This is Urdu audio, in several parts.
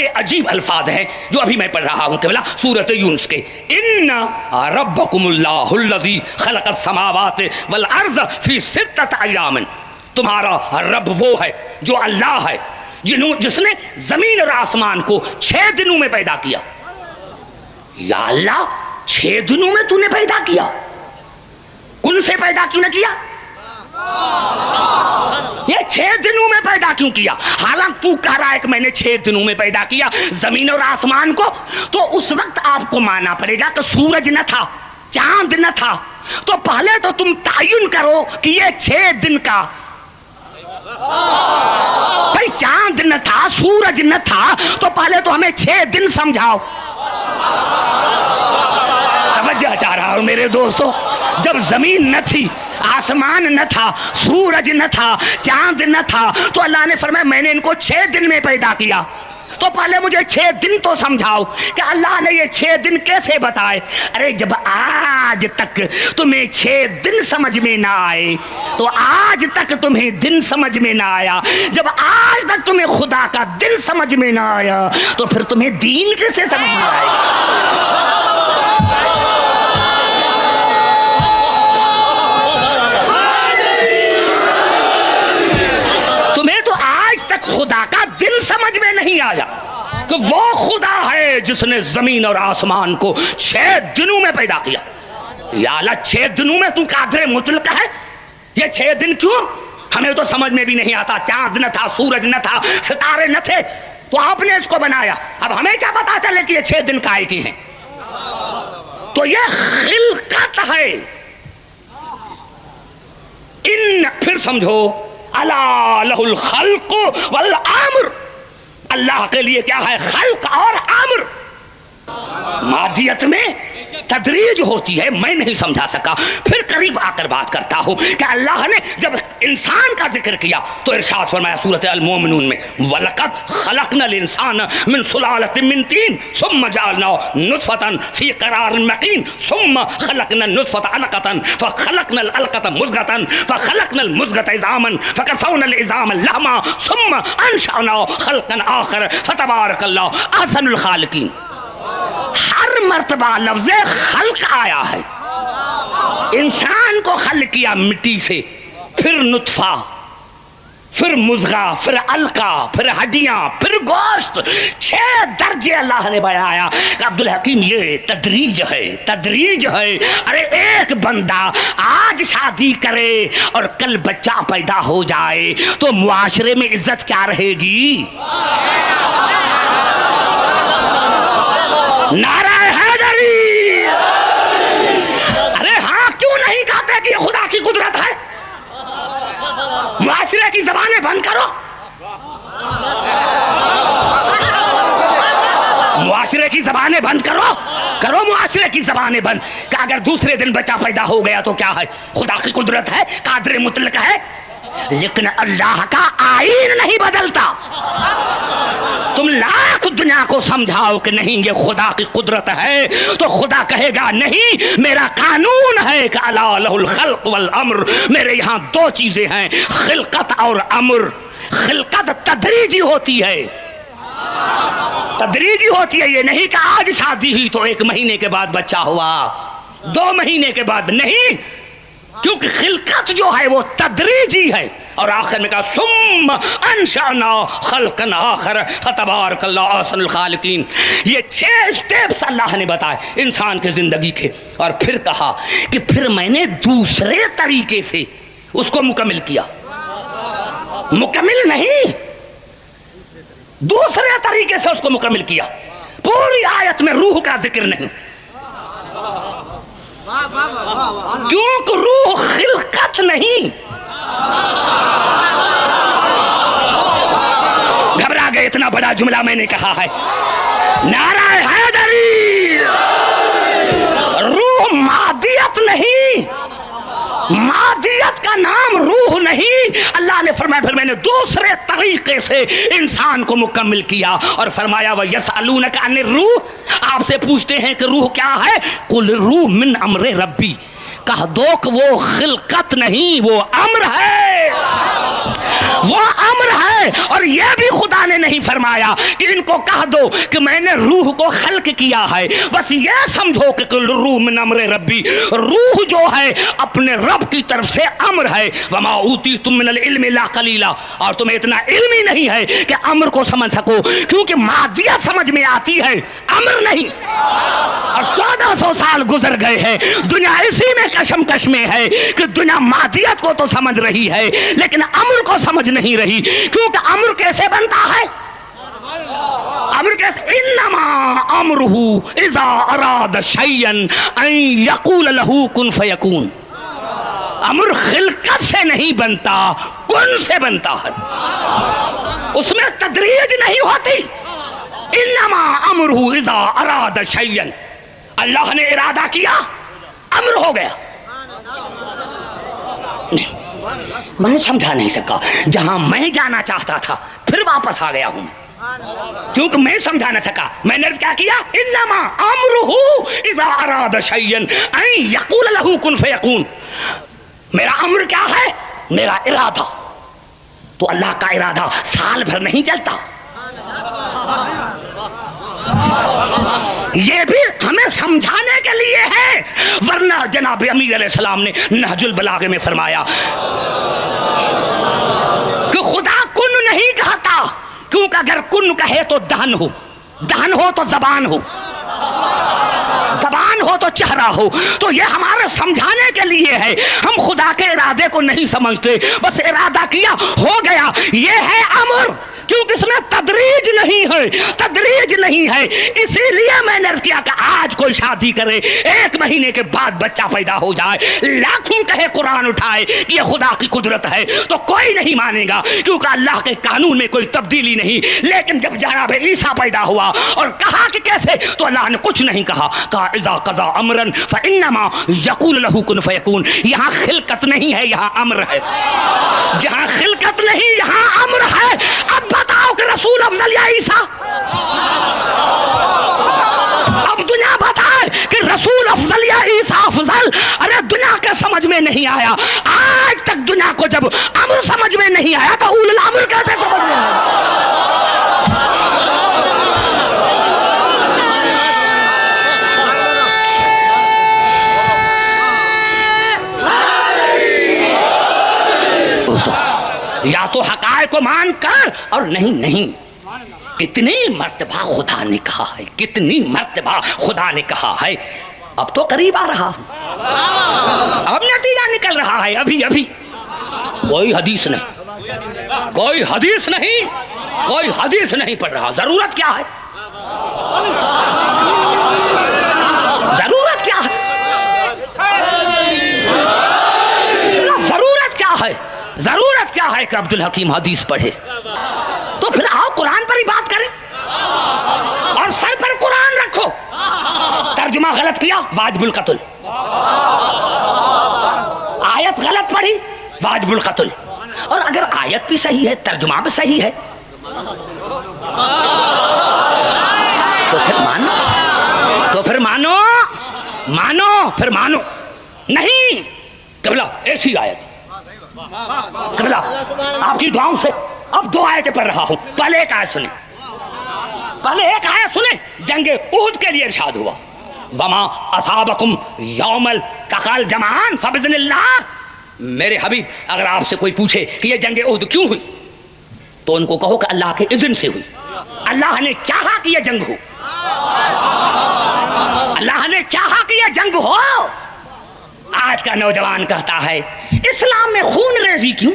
بڑے عجیب الفاظ ہیں جو ابھی میں پڑھ رہا ہوں کہ سورۃ یونس کے، ان ربکم اللہ الذی خلق السماوات والارض فی ستۃ ایام، تمہارا رب وہ ہے جو اللہ ہے جس نے زمین اور آسمان کو 6 دنوں میں پیدا کیا۔ یا اللہ 6 دنوں میں تو نے پیدا کیا، کن سے پیدا کیوں نہ کیا؟ یہ 6 دنوں میں پیدا کیوں کیا؟ حالانکہ تو کہہ رہا ہے کہ میں نے 6 دنوں میں پیدا کیا زمین اور آسمان کو، تو اس وقت آپ کو ماننا پڑے گا کہ سورج نہ تھا، چاند نہ تھا، تو پہلے تو تم تعین کرو کہ یہ 6 دن کا، بھائی چاند نہ تھا، سورج نہ تھا، تو پہلے تو ہمیں 6 دن سمجھاؤ۔ توجہ چاہ رہا ہوں میرے دوستو، جب زمین نہ تھی، آسمان نہ تھا، سورج نہ تھا، چاند نہ تھا، تو اللہ نے فرمایا میں نے ان کو 6 دن میں پیدا کیا، تو پہلے مجھے 6 دن تو سمجھاؤ کہ اللہ نے یہ 6 دن کیسے بتائے۔ ارے جب آج تک تمہیں 6 دن سمجھ میں نہ آئے تو آج تک تمہیں دن سمجھ میں نہ آیا، جب آج تک تمہیں خدا کا دن سمجھ میں نہ آیا تو پھر تمہیں دین کیسے سمجھ میں آئے گا؟ خدا کا دن سمجھ میں نہیں آیا کہ وہ خدا ہے جس نے زمین اور آسمان کو 6 دنوں میں پیدا کیا۔ یا اللہ 6 دنوں میں تو قادر مطلق ہے، یہ 6 دن کیوں؟ ہمیں تو سمجھ میں بھی نہیں آتا، چاند نہ تھا، سورج نہ تھا، ستارے نہ تھے، تو آپ نے اس کو بنایا، اب ہمیں کیا پتا چلے کہ یہ 6 دن کائے کی ہیں؟ تو یہ خلقت ہے۔ ان پھر سمجھو، اللہ لہ الخلق والامر، اللہ کے لیے کیا ہے؟ خلق اور امر۔ مادیت میں تدریج ہوتی ہے، میں نہیں سمجھا سکا، پھر قریب آ کر بات کرتا ہوں کہ اللہ نے جب انسان کا ذکر کیا تو ارشاد فرمایا سورۃ المومنون میں، وَلَقَدْ خَلَقْنَا الْإِنسَانَ مِنْ سُلَالَةٍ مِنْ طِينٍ ثُمَّ جَعَلْنَاهُ نُطْفَةً فِي قَرَارٍ مَكِينٍ ثُمَّ خَلَقْنَا النُّطْفَةَ عَلَقَةً فَخَلَقْنَا الْعَلَقَةَ مُضْغَةً فَخَلَقْنَا الْمُضْغَةَ عِظَامًا فَكَسَوْنَا الْعِظَامَ لَحْمًا ثُمَّ أَنشَأْنَاهُ خَلْقًا آخَرَ فَتَبَارَكَ اللَّهُ أَحْسَنُ الْخَالِقِينَ۔ ہر مرتبہ لفظ خلق آیا ہے، انسان کو خلق کیا مٹی سے، پھر نطفہ، پھر مضغہ، پھر علقہ، پھر ہڈیاں، پھر گوشت، 6 درجے اللہ نے بنایا کہ عبدالحکیم یہ تدریج ہے، تدریج ہے۔ ارے ایک بندہ آج شادی کرے اور کل بچہ پیدا ہو جائے تو معاشرے میں عزت کیا رہے گی؟ نعرہ حیدری! ارے ہاں کیوں نہیں کہتے کہ یہ خدا کی قدرت ہے؟ معاشرے کی زبانیں بند کرو، معاشرے کی زبانیں بند کرو معاشرے کی زبانیں بند، کہ اگر دوسرے دن بچہ پیدا ہو گیا تو کیا ہے؟ خدا کی قدرت ہے، قادر مطلق ہے، لیکن اللہ کا آئین نہیں بدلتا۔ تم لاکھ دنیا کو سمجھاؤ کہ نہیں یہ خدا کی قدرت ہے تو خدا کہے گا نہیں، میرا قانون ہے کہ الا لہ الخلق والامر، میرے یہاں 2 چیزیں ہیں، خلقت اور امر۔ خلقت تدریجی ہوتی ہے، تدریجی ہوتی ہے، یہ نہیں کہ آج شادی ہوئی تو 1 مہینے کے بعد بچہ ہوا، 2 مہینے کے بعد نہیں، کیونکہ خلقت جو ہے وہ تدریجی ہے۔ اور آخر میں کہا ثم انشأنا خلقا آخر فتبارک اللہ احسن الخالقین۔ یہ 6 سٹیپس اللہ نے بتائے انسان کے زندگی کے، اور پھر کہا کہ پھر میں نے دوسرے طریقے سے اس کو مکمل کیا۔ مکمل نہیں، دوسرے طریقے سے اس کو مکمل کیا۔ پوری آیت میں روح کا ذکر نہیں، کیونکہ روح خلقت نہیں۔ گھبرا گئے، اتنا بڑا جملہ میں نے کہا ہے، نعرہ حیدری! روح مادیت نہیں، مادیت کا نام روح نہیں۔ اللہ نے فرمایا پھر میں نے دوسرے طریقے سے انسان کو مکمل کیا، اور فرمایا وَيَسْأَلُونَكَ عَنِ الرُّوحِ، آپ سے پوچھتے ہیں کہ روح کیا ہے؟ قُلِ الرُّوحُ مِنْ أَمْرِ رَبِّي، کہہ دو کہ وہ خلقت نہیں، وہ امر ہے۔ وہ امر ہے. اور یہ بھی خدا نے نہیں فرمایا کہ ان کو کہہ دو کہ میں نے روح کو خلق کیا ہے. بس یہ سمجھو کہ روح من امر ربی، روح جو ہے اپنے رب کی طرف سے امر ہے. وما اوتیتم من العلم الا قلیلا، اور تمہیں اتنا علم ہی نہیں ہے کہ امر کو سمجھ سکو، کیونکہ مادیت سمجھ میں آتی ہے، امر نہیں. اور 1400 سال گزر گئے ہیں، دنیا اسی میں کشمکش میں ہے کہ دنیا مادیت کو تو سمجھ رہی ہے لیکن امر کو سمجھ نہیں رہی. کیونکہ امر کیسے بنتا ہے؟ امر کیسے؟ انما امرہ اذا اراد شیئا ان یقول لہ کن فیکون. امر خلقت سے نہیں بنتا، کن سے بنتا ہے. اس میں تدریج نہیں ہوتی. انما امرہ اذا اراد شیئا، اللہ نے ارادہ کیا امر ہو گیا. میں سمجھا نہیں سکا، جہاں میں جانا چاہتا تھا پھر واپس آ گیا ہوں کیونکہ میں سمجھا نہ سکا. میں نے کیا کیا؟ انما امرہ اذا اراد شیئا ان یقول لہ کن فیکون. میرا امر کیا ہے؟ میرا ارادہ. تو اللہ کا ارادہ سال بھر نہیں چلتا. یہ بھی ہمیں سمجھانے کے لیے ہے، ورنہ جناب امیر علیہ السلام نے نہج البلاغہ میں فرمایا کہ خدا کن نہیں کہتا، کیونکہ اگر کن کہے تو دہن ہو، دہن ہو تو زبان ہو، زبان ہو تو چہرہ ہو. تو یہ ہمارے سمجھانے کے لیے ہے. ہم خدا کے ارادے کو نہیں سمجھتے، بس ارادہ کیا ہو گیا. یہ ہے امر، کیونکہ اس میں تدریج نہیں ہے، تدریج نہیں ہے. اسی لیے میں نے کیا کہ آج کوئی شادی کرے، 1 مہینے کے بعد بچہ پیدا ہو جائے، لاکھوں کہے قرآن اٹھائے کہ یہ خدا کی قدرت ہے، تو کوئی نہیں مانے گا، کیونکہ اللہ کے قانون میں کوئی تبدیلی نہیں. لیکن جب جناب عیسیٰ پیدا ہوا اور کہا کہ کیسے، تو اللہ نے کچھ نہیں کہا اذا قضا امرا فانما یقول له کن فیکون. یہاں خلقت نہیں ہے، یہاں امر ہے. جہاں خلقت نہیں یہاں امر ہے. اب بتاؤ کہ رسول افضل یا عیسیٰ؟ اب دنیا بتائے کہ رسول افضل یا عیسیٰ افضل. ارے دنیا کے سمجھ میں نہیں آیا. آج تک دنیا کو جب امر سمجھ میں نہیں آیا تو اول الامر کیسے سمجھ میں آیا؟ یا تو حقائق کو مان کر، اور نہیں. کتنی مرتبہ خدا نے کہا ہے، کتنی مرتبہ خدا نے کہا ہے. اب تو قریب آ رہا، اب نتیجہ نکل رہا ہے. ابھی کوئی حدیث نہیں، کوئی حدیث نہیں، کوئی حدیث نہیں پڑھ رہا. ضرورت کیا ہے؟ ضرورت کیا ہے؟ ضرورت کیا ہے؟ ضرورت کیا ہے کہ عبدالحکیم حدیث پڑھے؟ تو پھر آؤ قرآن پر ہی بات کریں اور سر پر قرآن رکھو. ترجمہ غلط کیا، واجب القتل. آیت غلط پڑھی، واجب القتل. اور اگر آیت بھی صحیح ہے، ترجمہ بھی صحیح ہے، تو پھر مانو، تو پھر مانو، پھر مانو. نہیں قبلہ ایسی آیت، قبلہ آپ کی دعاؤں سے اب 2 آیتیں پڑھ رہا ہوں. پہلے ایک آیت سنیں، پہلے ایک آیت سنیں. جنگ احد کے لیے ارشاد ہوا وما اصابکم یوم التقى الجمعان فباذن اللہ. میرے حبیب اگر آپ سے کوئی پوچھے کہ یہ جنگ احد کیوں ہوئی تو ان کو کہو کہ اللہ کے اذن سے ہوئی. اللہ نے چاہا کہ یہ جنگ ہو، اللہ نے چاہا کہ یہ جنگ ہو. آج کا نوجوان کہتا ہے اسلام میں خون ریزی کیوں؟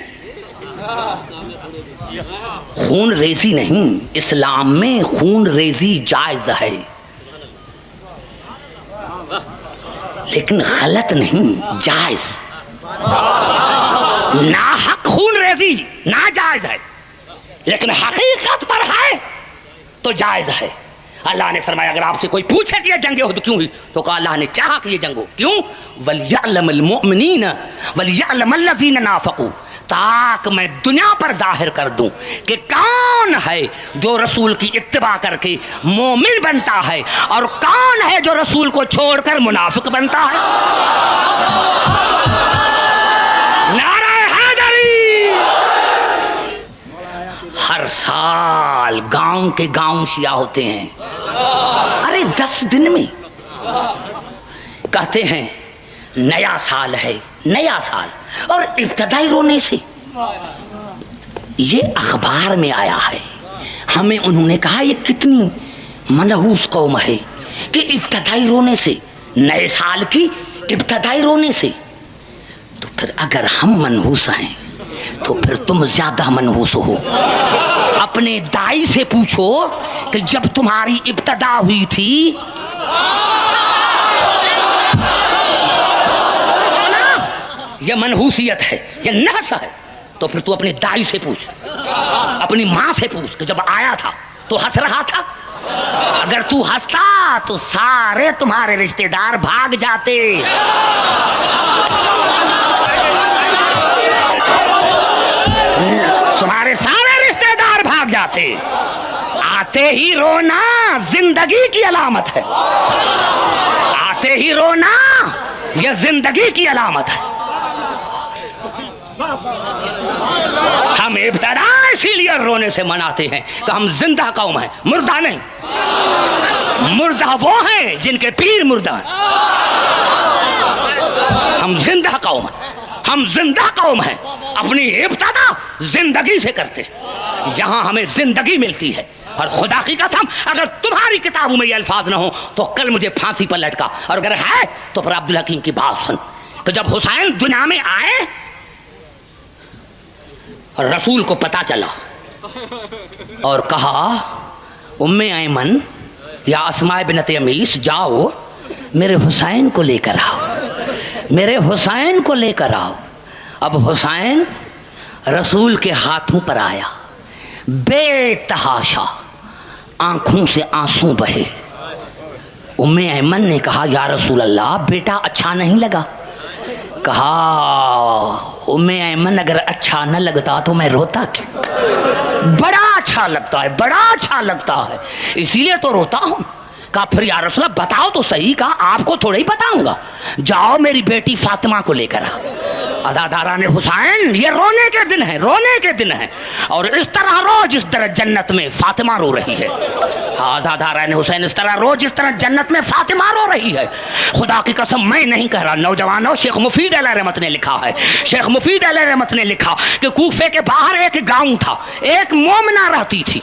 خون ریزی نہیں، اسلام میں خون ریزی جائز ہے لیکن غلط نہیں، جائز. ناحق خون ریزی ناجائز ہے، لیکن حقیقت پر ہے تو جائز ہے. اللہ نے فرمایا اگر آپ سے کوئی پوچھے کہ یہ جنگ احد کیوں ہوئی تو کہا اللہ نے چاہا کہ یہ جنگ ہو. کیوں؟ وَلْيَعْلَمَ الْمُؤْمِنِينَ وَلْيَعْلَمَ الَّذِينَ نَافَقُوا، تاکہ میں دنیا پر ظاہر کر دوں کہ کون ہے جو رسول کی اتباع کر کے مومن بنتا ہے اور کون ہے جو رسول کو چھوڑ کر منافق بنتا ہے. نعرہ حیدری، ہر سال گاؤں کے گاؤں شیعہ ہوتے ہیں. ارے 10 دن میں کہتے ہیں نیا سال ہے، نیا سال، اور ابتدائی رونے سے. یہ اخبار میں آیا ہے. ہمیں انہوں نے کہا یہ کتنی منحوس قوم ہے کہ ابتدائی رونے سے، نئے سال کی ابتدائی رونے سے. تو پھر اگر ہم منحوس ہیں تو پھر تم زیادہ منحوس ہو. اپنے دائی سے پوچھو کہ جب تمہاری ابتدا ہوئی تھی یہ منحوسیت ہے، یہ نحس ہے، تو پھر تو اپنے دائی سے پوچھ، اپنی ماں سے پوچھ کہ جب آیا تھا تو ہنس رہا تھا. اگر تو ہنستا تو سارے تمہارے رشتہ دار بھاگ جاتے. تمہارے سارے رشتہ دار بھاگ جاتے. آتے ہی رونا زندگی کی علامت ہے. آتے ہی رونا یہ زندگی کی علامت ہے. ہم ابتدا اسی لیے رونے سے مناتے ہیں کہ ہم زندہ قوم ہیں، مردہ نہیں. مردہ وہ ہیں جن کے پیر مردہ ہیں. ہم زندہ قوم ہیں، ہم زندہ قوم ہیں. اپنی ابتدا زندگی سے کرتے. یہاں ہمیں زندگی ملتی ہے. اور خدا کی قسم اگر تمہاری کتابوں میں یہ الفاظ نہ ہوں تو کل مجھے پھانسی پر لٹکا. اور اگر ہے تو پھر عبدالحکیم کی بات سن کہ جب حسین دنیا میں آئے اور رسول کو پتا چلا اور کہا ام ایمن یا اسماء بنت امیس جاؤ میرے حسین کو لے کر آؤ، میرے حسین کو لے کر آؤ. اب حسین رسول کے ہاتھوں پر آیا، بے تحاشا آنکھوں سے آنسو بہے. ام ایمن نے کہا یا رسول اللہ بیٹا اچھا نہیں لگا. کہا ام ایمن اگر اچھا نہ لگتا تو میں روتا کیوں؟ بڑا اچھا لگتا ہے، بڑا اچھا لگتا ہے، اسی لیے تو روتا ہوں. کہا پھر یا رسول اللہ بتاؤ تو صحیح. کہا آپ کو تھوڑا ہی بتاؤں گا، جاؤ میری بیٹی فاطمہ کو لے کر آ. عزاداران حسین یہ رونے کے دن ہیں، رونے کے دن ہیں. اور اس طرح رو جس طرح جنت میں فاطمہ رو رہی ہے. عزاداران حسین اس طرح رو جس طرح جنت میں فاطمہ رو رہی ہے. خدا کی قسم میں نہیں کہہ رہا، نوجوانوں شیخ مفید علیہ رحمت نے لکھا ہے، شیخ مفید علیہ رحمت نے لکھا کہ کوفے کے باہر ایک گاؤں تھا، ایک مومنہ رہتی تھی.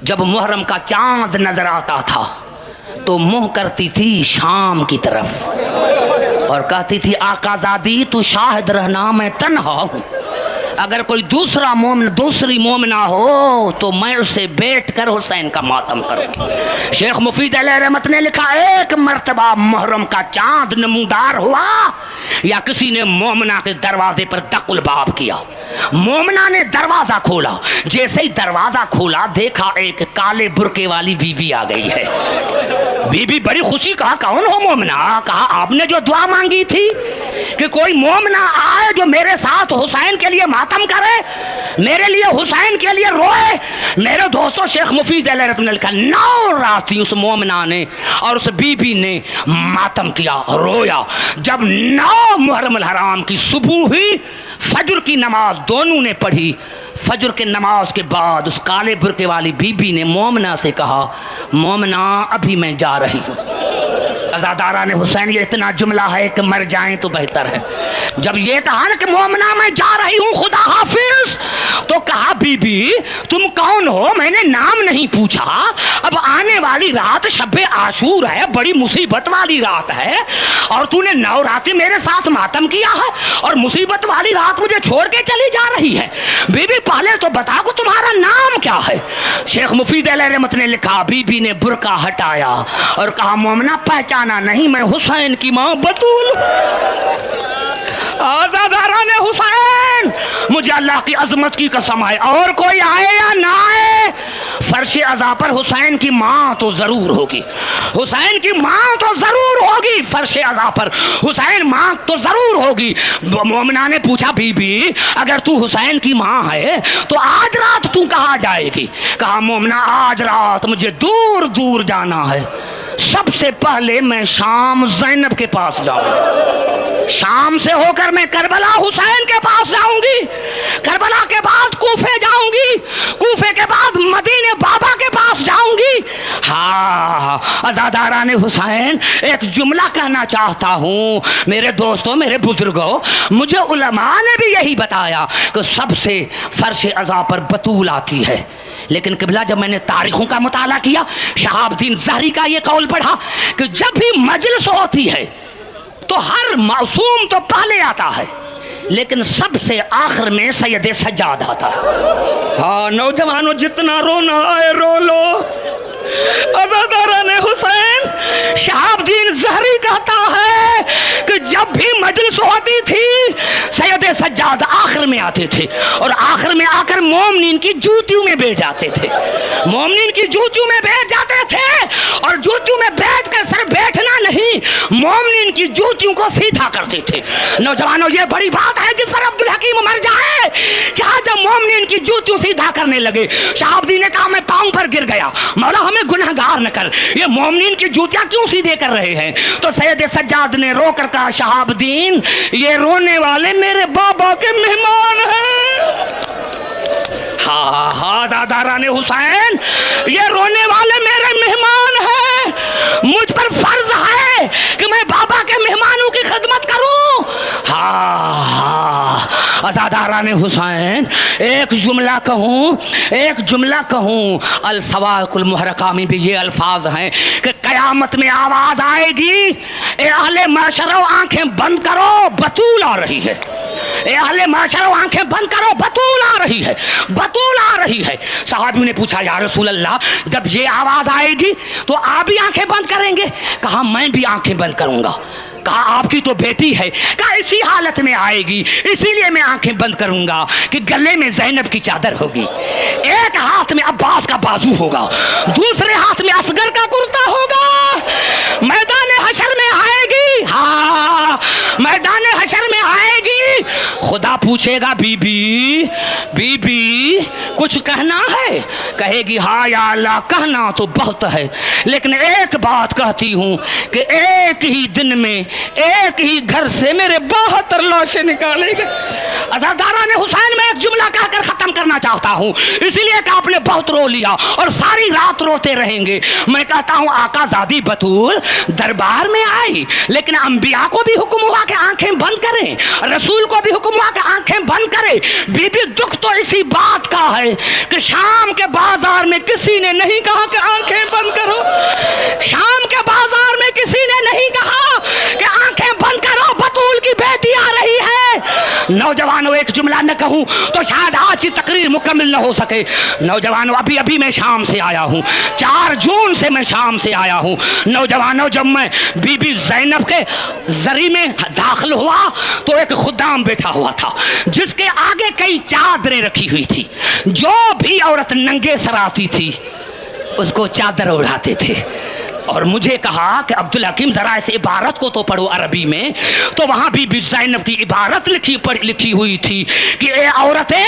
جب محرم کا چاند نظر آتا تھا تو منہ کرتی تھی شام کی طرف اور کہتی تھی آقا زادی تو شاہد رہنا میں تنہا ہوں، اگر کوئی دوسرا مومن دوسری مومنہ ہو تو میں اسے بیٹھ کر حسین کا ماتم کروں. شیخ مفید علیہ رحمت نے لکھا ایک مرتبہ محرم کا چاند نمودار ہوا یا کسی نے مومنہ کے دروازے پر دق الباب کیا. مومنہ نے دروازہ کھولا، جیسے ہی دروازہ کھولا دیکھا ایک کالے برقعے والی بی بی آ گئی ہے. بی بی بڑی خوشی. کہا کون ہو مومنہ؟ کہا آپ نے جو دعا مانگی تھی کہ کوئی مومنہ آئے جو میرے ساتھ حسین کے لیے ماتم کرے، میرے لیے حسین کے لیے روئے. میرے دوستوں شیخ مفید علیہ رحمۃ نے لکھا 9 راتیں اس مومنہ نے اور اس بی بی نے ماتم کیا، رویا. جب 9 محرم الحرام کی صبح ہوئی، فجر کی نماز دونوں نے پڑھی. فجر کے نماز کے بعد اس کالے برقعے والی بی بی نے مومنہ سے کہا مومنہ ابھی میں جا رہی ہوں. عزاداران حسین یہ اتنا جملہ ہے کہ مر جائیں تو بہتر ہے. جب یہ کہا نا کہ مومنہ میں جا رہی ہوں خدا حافظ، تو کہا بی بی تم کون ہو؟ میں نے نام نہیں پوچھا. اب آنے والی رات شب عاشور ہے، بڑی مصیبت والی رات ہے، اور تو نے 9 راتیں میرے ساتھ ماتم کیا ہے اور مصیبت والی رات مجھے چھوڑ کے چلی جا رہی ہے. بی بی پہلے تو بتا کہ تمہارا نام کیا ہے. شیخ مفید علیہ رحمت نے لکھا بی بی نے برقع ہٹایا اور کہا مومنہ پہچانا نہیں، میں حسین کی ماں بطول. آزاداران حسین مجھے اللہ کی عظمت کی قسم ہے، اور کوئی آئے یا نہ آئے فرش عزا پر حسین کی ماں تو ضرور ہوگی، حسین کی ماں تو ضرور ہوگی. فرش عزا پر حسین ماں تو ضرور ہوگی. مومنہ نے پوچھا بی بی اگر تو حسین کی ماں ہے تو آج رات تو کہاں جائے گی؟ کہا مومنہ آج رات مجھے دور دور جانا ہے، سب سے پہلے میں شام زینب کے پاس جاؤں. شام سے ہو کر میں کربلا حسین کے پاس جاؤں گی، کربلا کے بعد کوفے جاؤں گی، کوفے کے بعد مدینے بابا کے پاس جاؤں گی۔ ہاں عزاداران حسین، ایک جملہ کہنا چاہتا ہوں میرے دوستوں، میرے بزرگوں، مجھے علماء نے بھی یہی بتایا کہ سب سے فرش عزا پر بطول آتی ہے، لیکن قبلہ جب میں نے تاریخوں کا مطالعہ کیا، شہاب الدین زہری کا یہ قول پڑھا کہ جب بھی مجلس ہوتی ہے تو ہر معصوم تو پہلے آتا ہے، لیکن سب سے آخر میں سید سجاد آتا ہے۔ ہاں نوجوانوں، جتنا رونا آئے رو لو۔ عزاداران حسین، شہاب الدین زہری کہتا ہے کہ جب بھی مجلس ہوتی تھی سید سجاد آخر میں آتے تھے، اور آخر میں آ کر مومنین کی جوتیوں میں بیٹھ جاتے تھے، مومنین کی جوتیوں میں بیٹھ جاتے تھے، اور جوتیوں میں بیٹھ کر صرف بیٹھنا نہیں، مومنین کی جوتیوں کو سیدھا کرتے تھے۔ نوجوانوں، یہ بڑی بات ہے جس پر عبدالحکیم مر جائے کہ جب مومنین کی جوتیوں سیدھا کرنے لگے، شہاب الدین نے کہا میں پاؤں پر گر گیا، مولا ہمیں گنہگار نہ کر، یہ مومنین کی جوتیاں کیوں سیدھے کر رہے ہیں؟ تو سید سجاد نے رو کر کہا شہاب الدین، یہ رونے والے میرے بابا کے مہمان ہیں۔ ہاں ہاں عزاداران حسین، یہ رونے والے میرے مہمان ہیں، مجھ پر فرض ہے کہ میں بابا کے مہمانوں کی خدمت کروں۔ ہاں عزاداران حسین، ایک جملہ کہوں، الصواعق المحرقہ میں بھی یہ الفاظ ہیں کہ قیامت میں آواز آئے گی، اے اہل معاشرہ آنکھیں بند کرو، بطول آ رہی ہے۔ اے اہل معاشرہ آنکھیں بند کرو، بطول آ رہی ہے، بطول آ رہی ہے۔ صحابیوں نے پوچھا یا رسول اللہ، جب یہ آواز آئے گی تو آپ بھی آنکھیں بند کریں گے؟ کہا میں بھی آنکھیں بند کروں گا۔ کہا آپ کی تو بیٹی ہے، کہا اسی حالت میں آئے گی، اسی لیے میں آنکھیں بند کروں گا کہ گلے میں زینب کی چادر ہوگی، ایک ہاتھ میں عباس کا بازو ہوگا، دوسرے ہاتھ میں اصغر کا کرتا ہوگا، میدان حشر میں آئے گی۔ ہاں میدان حشر میں آئے گی، خدا پوچھے گا بی بی کچھ کہنا ہے؟ کہے گی ہاں یا اللہ کہنا تو بہت ہے، لیکن ایک بات کہتی ہوں کہ ایک ہی دن میں ایک ہی گھر سے میرے 72 لاشیں نکالے گئے۔ عزاداران حسین، میں ایک جملہ کہہ کر ختم کرنا چاہتا ہوں، اسی لیے کہ آپ نے بہت رو لیا اور ساری رات روتے رہیں گے۔ میں کہتا ہوں آقا زادی بطول دربار میں آئی، لیکن انبیاء کو بھی حکم ہوا کہ آنکھیں بند کریں، رسول کو بھی حکم ہوا کہ آنکھیں بند کریں۔ بی بی دکھ تو اسی بات کا ہے کہ شام کے بازار میں کسی نے نہیں کہا کہ آنکھیں بند کرو، شام کے بازار میں کسی نے نہیں کہا کہ آنکھیں بند کرو، بطول کی بیٹی آ رہی ہے۔ نوجوانوں، ایک جملہ نہ کہوں تو شاید آج کی تقریر مکمل نہ ہو سکے۔ نوجوانوں، ابھی میں شام سے آیا ہوں، 4 جون سے میں شام سے آیا ہوں۔ نوجوانوں، جب میں بی بی زینب کے زری میں داخل ہوا تو ایک خدام بیٹھا ہوا تھا جس کے آگے کئی چادریں رکھی ہوئی تھی، جو بھی عورت ننگے سر آتی تھی اس کو چادر اڑاتے تھے، اور مجھے کہا کہ عبدالحکیم ذرا اس عبارت کو تو پڑھو عربی میں، تو وہاں بی بی زینب کی عبارت لکھی ہوئی تھی کہ اے عورتیں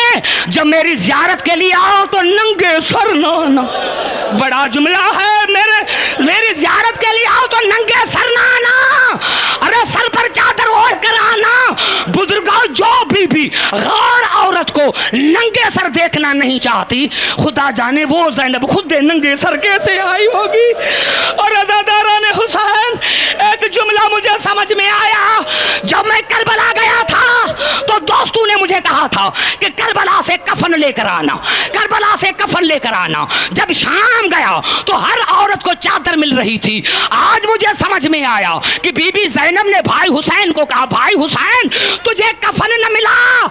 جب میری زیارت کے لیے آؤ تو ننگے سر نہ آنا۔ بڑا جملہ ہے، میری زیارت کے لیے آؤ تو ننگے سر نہ آنا، ارے سر پر چادر اوڑھ کر آنا۔ بزرگوں، جو بھی غیر عورت کو ننگے سر دیکھنا نہیں چاہتی، خدا جانے وہ زینب خود ننگے سر کیسے آئی ہوگی۔ اور عزاداران حسین، ایک جملہ مجھے سمجھ میں آیا، جب میں کربلا گیا تھا تو دوستوں نے مجھے کہا تھا کہ کربلا سے کفن لے کر آنا، کربلا سے کفن لے کر آنا۔ جب شام گیا تو ہر عورت کو چادر مل رہی تھی۔ آج مجھے سمجھ میں آیا کہ بی بی زینب نے بھائی حسین کو کہا بھائی حسین تجھے کفن نہ ملا،